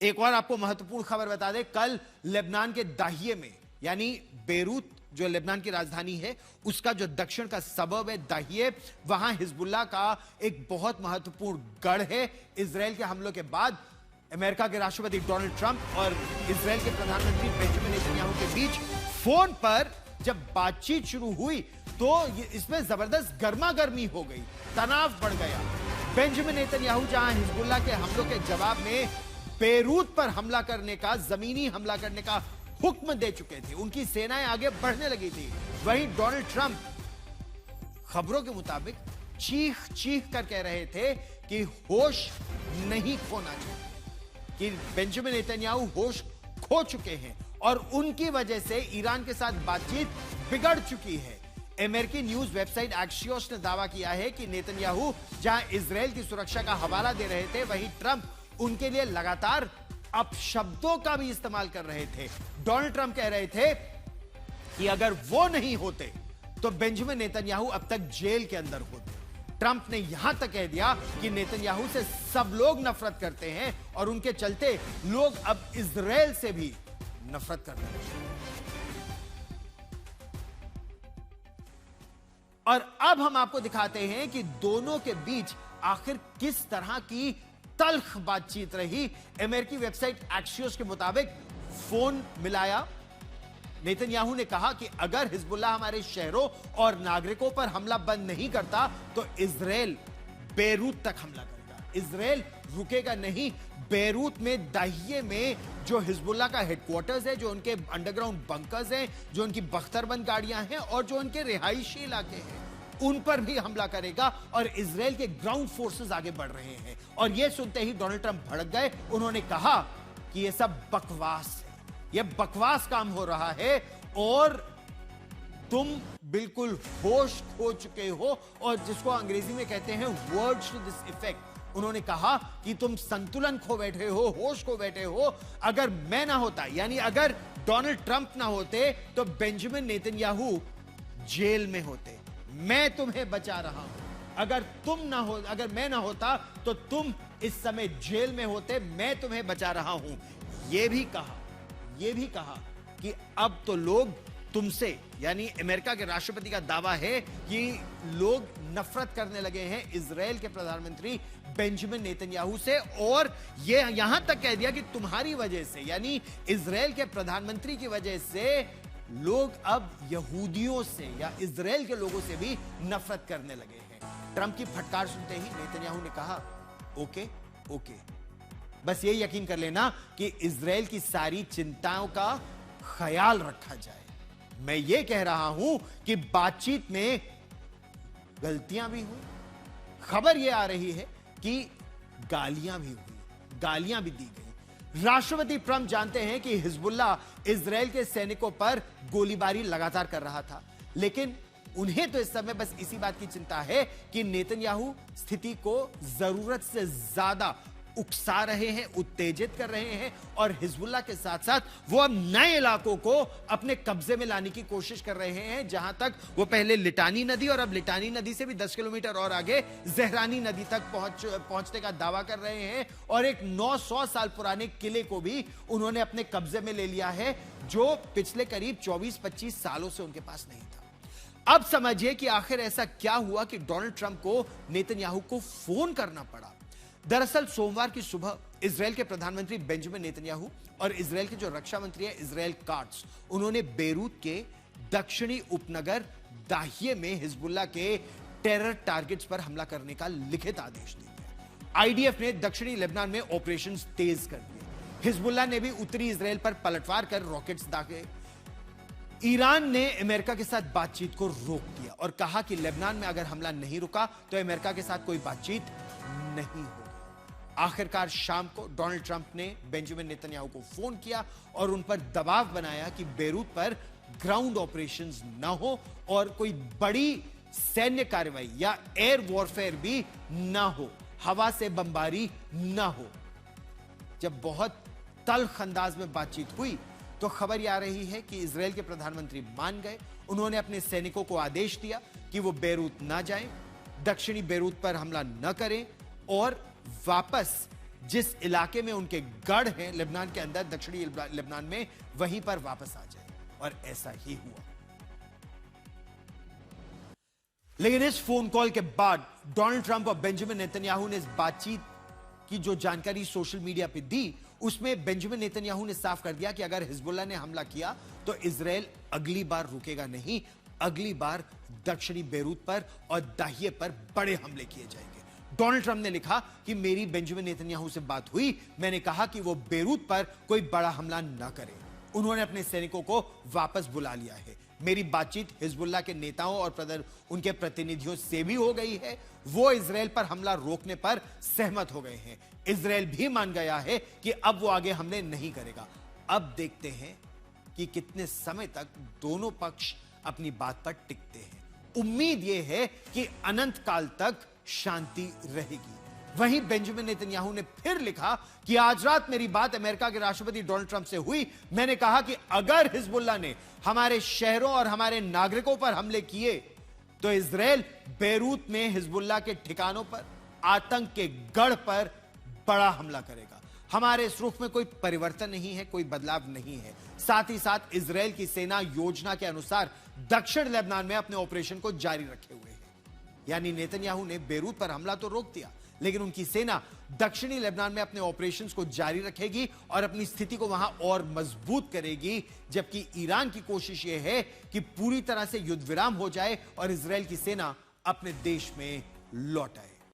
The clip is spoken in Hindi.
एक और आपको महत्वपूर्ण खबर बता दें, कल लेबनान के दाहिये में, यानी बेरूत जो लेबनान की राजधानी है, उसका जो दक्षिण का सबब है दाहिये, वहां हिजबुल्लाह का एक बहुत महत्वपूर्ण गढ़ है। इजराइल के हमलों के बाद अमेरिका के राष्ट्रपति डोनाल्ड ट्रंप और इजराइल के प्रधानमंत्री बेंजामिन नेतन्याहू के बीच फोन पर जब बातचीत शुरू हुई तो इसमें जबरदस्त गर्मागर्मी हो गई, तनाव बढ़ गया। बेंजामिन नेतन्याहू जहां हिजबुल्लाह के हमलों के जवाब में बेरूत पर हमला करने का, जमीनी हमला करने का हुक्म दे चुके थे, उनकी सेनाएं आगे बढ़ने लगी थी, वहीं डोनाल्ड ट्रंप खबरों के मुताबिक चीख चीख कर कह रहे थे कि होश नहीं खोना चाहिए, कि बेंजामिन नेतन्याहू होश खो चुके हैं और उनकी वजह से ईरान के साथ बातचीत बिगड़ चुकी है। अमेरिकी न्यूज वेबसाइट एक्सियोस ने दावा किया है कि नेतन्याहू जहां इजराइल की सुरक्षा का हवाला दे रहे थे, वहीं ट्रंप उनके लिए लगातार अपशब्दों का भी इस्तेमाल कर रहे थे। डोनाल्ड ट्रंप कह रहे थे कि अगर वो नहीं होते तो बेंजामिन नेतन्याहू अब तक जेल के अंदर होते। ट्रंप ने यहां तक कह दिया कि नेतन्याहू से सब लोग नफरत करते हैं और उनके चलते लोग अब इजराइल से भी नफरत करते हैं। और अब हम आपको दिखाते हैं कि दोनों के बीच आखिर किस तरह की तल्ख बातचीत रही। अमेरिकी वेबसाइट एक्सियोस के मुताबिक फोन मिलाया, नेतन्याहू ने कहा कि अगर हिजबुल्लाह हमारे शहरों और नागरिकों पर हमला बंद नहीं करता तो इजराइल बेरूत तक हमला करेगा। इजराइल रुकेगा नहीं। बेरूत में दाहिये में जो हिजबुल्लाह का हेडक्वार्टर्स है, जो उनके अंडरग्राउंड बंकर्स हैं, जो उनकी बख्तरबंद गाड़ियां हैं और जो उनके रिहायशी इलाके हैं, उन पर भी हमला करेगा। और इजराइल के ग्राउंड फोर्सेस आगे बढ़ रहे हैं। और यह सुनते ही डोनाल्ड ट्रंप भड़क गए। उन्होंने कहा कि यह सब बकवास है, यह बकवास काम हो रहा है और तुम बिल्कुल होश खो चुके हो। और जिसको अंग्रेजी में कहते हैं वर्ड्स टू दिस इफेक्ट, उन्होंने कहा कि तुम संतुलन खो बैठे हो, होश खो बैठे हो। अगर मैं ना होता, यानी अगर डोनाल्ड ट्रंप ना होते तो बेंजामिन नेतन्याहू जेल में होते। मैं तुम्हें बचा रहा हूं। अगर मैं ना होता तो तुम इस समय जेल में होते। मैं तुम्हें बचा रहा हूं। यह भी कहा कि अब तो लोग तुमसे, यानी अमेरिका के राष्ट्रपति का दावा है कि लोग नफरत करने लगे हैं इजराइल के प्रधानमंत्री बेंजामिन नेतन्याहू से। और यह यहां तक कह दिया कि तुम्हारी वजह से, यानी इजराइल के प्रधानमंत्री की वजह से लोग अब यहूदियों से या इजराइल के लोगों से भी नफरत करने लगे हैं। ट्रंप की फटकार सुनते ही नेतन्याहू ने कहा, ओके, बस ये यकीन कर लेना कि इजराइल की सारी चिंताओं का ख्याल रखा जाए। मैं ये कह रहा हूं कि बातचीत में गलतियां भी हुई। खबर यह आ रही है कि गालियां भी हुई, गालियां भी दी गई। राष्ट्रपति ट्रंप जानते हैं कि हिजबुल्लाह इजराइल के सैनिकों पर गोलीबारी लगातार कर रहा था, लेकिन उन्हें तो इस समय बस इसी बात की चिंता है कि नेतन्याहू स्थिति को जरूरत से ज्यादा उकसा रहे हैं, उत्तेजित कर रहे हैं और हिजबुल्लाह के साथ साथ वो अब नए इलाकों को अपने कब्जे में लाने की कोशिश कर रहे हैं। जहां तक वो पहले लिटानी नदी और अब लिटानी नदी से भी 10 किलोमीटर और आगे जहरानी नदी तक पहुंचने का दावा कर रहे हैं। और एक 900 साल पुराने किले को भी उन्होंने अपने कब्जे में ले लिया है, जो पिछले करीब 24-25 सालों से उनके पास नहीं था। अब समझिए कि आखिर ऐसा क्या हुआ कि डोनाल्ड ट्रंप को नेतन्याहू को फोन करना पड़ा। दरअसल सोमवार की सुबह इजराइल के प्रधानमंत्री बेंजामिन नेतन्याहू और इजराइल के जो रक्षा मंत्री है इजराइल काट्स, उन्होंने बेरूत के दक्षिणी उपनगर दाहिये में हिजबुल्लाह के टेरर टारगेट्स पर हमला करने का लिखित आदेश दे दिया। आईडीएफ ने दक्षिणी लेबनान में ऑपरेशंस तेज कर दिए। हिजबुल्लाह ने भी उत्तरी इजराइल पर पलटवार कर रॉकेट्स दागे। ईरान ने अमेरिका के साथ बातचीत को रोक दिया और कहा कि लेबनान में अगर हमला नहीं रुका तो अमेरिका के साथ कोई बातचीत नहीं होगी। आखिरकार शाम को डोनाल्ड ट्रंप ने बेंजामिन नेतन्याहू को फोन किया और उन पर दबाव बनाया कि बेरूत पर ग्राउंड ऑपरेशंस ना हो और कोई बड़ी सैन्य कार्रवाई या एयर वॉरफेयर भी ना हो, हवा से बमबारी ना हो। जब बहुत तल्ख अंदाज में बातचीत हुई तो खबर यह आ रही है कि इजराइल के प्रधानमंत्री मान गए। उन्होंने अपने सैनिकों को आदेश दिया कि वो बेरूत ना जाएं, दक्षिणी बेरूत पर हमला न करें और वापस जिस इलाके में उनके गढ़ हैं लेबनान के अंदर, दक्षिणी लेबनान में, वहीं पर वापस आ जाए। और ऐसा ही हुआ। लेकिन इस फोन कॉल के बाद डोनाल्ड ट्रंप और बेंजामिन नेतन्याहू ने इस बातचीत की जो जानकारी सोशल मीडिया पे दी, उसमें बेंजामिन नेतन्याहू ने साफ कर दिया कि अगर हिजबुल्लाह ने हमला किया तो इजराइल अगली बार रुकेगा नहीं, अगली बार दक्षिणी बेरूत पर और दाहिए पर बड़े हमले किए जाएंगे। डोनाल्ड ट्रंप ने लिखा कि मेरी बेंजामिन नेतन्याहू से बात हुई, मैंने कहा कि वो बेरूत पर कोई बड़ा हमला न करे। उन्होंने अपने सैनिकों को वापस बुला लिया है। मेरी बातचीत हिजबुल्लाह के नेताओं और उनके प्रतिनिधियों से भी हो गई है। वो इजराइल पर हमला रोकने पर सहमत हो गए हैं। इजराइल भी मान गया है कि अब वो आगे हमले नहीं करेगा। अब देखते हैं कि कितने समय तक दोनों पक्ष अपनी बात पर टिकते हैं। उम्मीद यह है कि अनंत काल तक शांति रहेगी। वहीं बेंजामिन नेतन्याहू ने फिर लिखा कि आज रात मेरी बात अमेरिका के राष्ट्रपति डोनाल्ड ट्रंप से हुई। मैंने कहा कि अगर हिजबुल्लाह ने हमारे शहरों और हमारे नागरिकों पर हमले किए तो इजराइल बेरूत में हिजबुल्लाह के ठिकानों पर, आतंक के गढ़ पर बड़ा हमला करेगा। हमारे इस रुख में कोई परिवर्तन नहीं है, कोई बदलाव नहीं है। साथ ही साथ इजराइल की सेना योजना के अनुसार दक्षिण लेबनान में अपने ऑपरेशन को जारी रखे हुए है। यानी नेतन्याहू ने बेरूत पर हमला तो रोक दिया, लेकिन उनकी सेना दक्षिणी लेबनान में अपने ऑपरेशंस को जारी रखेगी और अपनी स्थिति को वहां और मजबूत करेगी। जबकि ईरान की कोशिश यह है कि पूरी तरह से युद्ध विराम हो जाए और इजराइल की सेना अपने देश में लौट आए।